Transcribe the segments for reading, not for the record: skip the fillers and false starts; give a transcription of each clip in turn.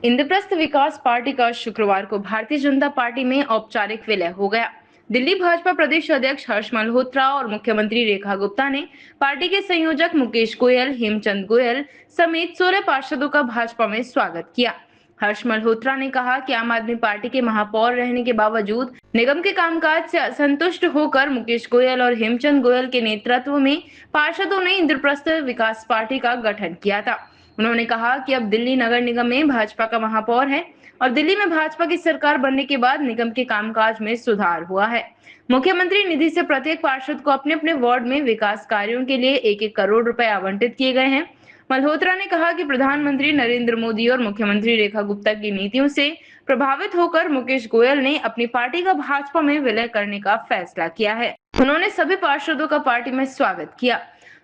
इंद्रप्रस्थ विकास party का शुक्रवार को भारतीय जनता पार्टी में औपचारिक विलय हो गया। दिल्ली भाजपा प्रदेश अध्यक्ष हर्ष मल्होत्रा और मुख्यमंत्री रेखा गुप्ता ने पार्टी के संयोजक मुकेश गोयल, हेमचंद गोयल समेत 16 पार्षदों का भाजपा में स्वागत किया। हर्ष मल्होत्रा ने कहा कि आम आदमी पार्टी के महापौर रहने के बावजूद निगम के कामकाज से असंतुष्ट होकर मुकेश गोयल और हेमचंद गोयल के नेतृत्व में पार्षदों ने इंद्रप्रस्थ विकास पार्टी का गठन किया था। उन्होंने कहा कि अब दिल्ली नगर निगम में भाजपा का महापौर है और दिल्ली में भाजपा की सरकार बनने के बाद निगम के कामकाज में सुधार हुआ है। मुख्यमंत्री निधि से प्रत्येक पार्षद को अपने अपने वार्ड में विकास कार्यों के लिए 1-1 करोड़ रुपए आवंटित किए गए हैं। मल्होत्रा ने कहा कि प्रधानमंत्री नरेंद्र मोदी और मुख्यमंत्री रेखा गुप्ता की नीतियों से प्रभावित होकर मुकेश गोयल ने अपनी पार्टी का भाजपा में विलय करने का फैसला किया है। उन्होंने सभी पार्षदों का पार्टी में स्वागत किया।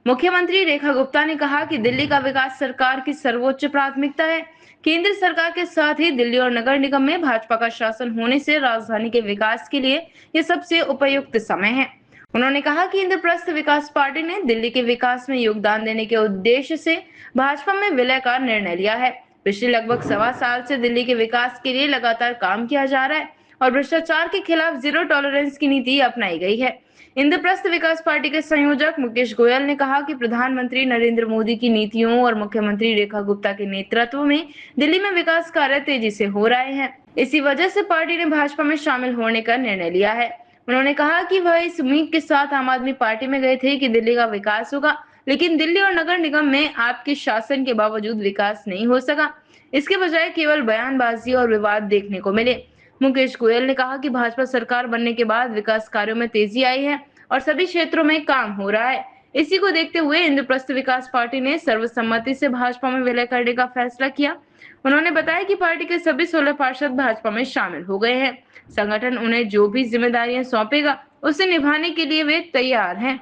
मुख्यमंत्री रेखा गुप्ता ने कहा कि दिल्ली का विकास सरकार की सर्वोच्च प्राथमिकता है। केंद्र सरकार के साथ ही दिल्ली और नगर निगम में भाजपा का शासन होने से राजधानी के विकास के लिए यह सबसे उपयुक्त समय है। उन्होंने कहा कि इंद्रप्रस्थ विकास पार्टी ने दिल्ली के विकास में योगदान देने के उद्देश्य से भाजपा में विलय का निर्णय लिया है। पिछले लगभग 1.25 साल से दिल्ली के विकास के लिए लगातार काम किया जा रहा है और भ्रष्टाचार के खिलाफ जीरो टॉलरेंस की नीति अपनाई गई है। इंद्रप्रस्थ विकास पार्टी के संयोजक मुकेश गोयल ने कहा कि प्रधानमंत्री नरेंद्र मोदी की नीतियों और मुख्यमंत्री रेखा गुप्ता के नेतृत्व में दिल्ली में विकास कार्य तेजी से हो रहे हैं। इसी वजह से पार्टी ने भाजपा में शामिल होने का निर्णय लिया है। उन्होंने कहा कि वह इस उम्मीद के साथ आम आदमी पार्टी में गए थे कि दिल्ली का विकास होगा, लेकिन दिल्ली और नगर निगम में आपके शासन के बावजूद विकास नहीं हो सका। इसके बजाय केवल बयानबाजी और विवाद देखने को मिले। मुकेश गोयल ने कहा कि भाजपा सरकार बनने के बाद विकास कार्यों में तेजी आई है और सभी क्षेत्रों में काम हो रहा है। इसी को देखते हुए इंद्रप्रस्थ विकास पार्टी ने सर्वसम्मति से भाजपा में विलय करने का फैसला किया। उन्होंने बताया कि पार्टी के सभी 16 पार्षद भाजपा में शामिल हो गए हैं। संगठन उन्हें जो भी जिम्मेदारियां सौंपेगा उसे निभाने के लिए वे तैयार हैं।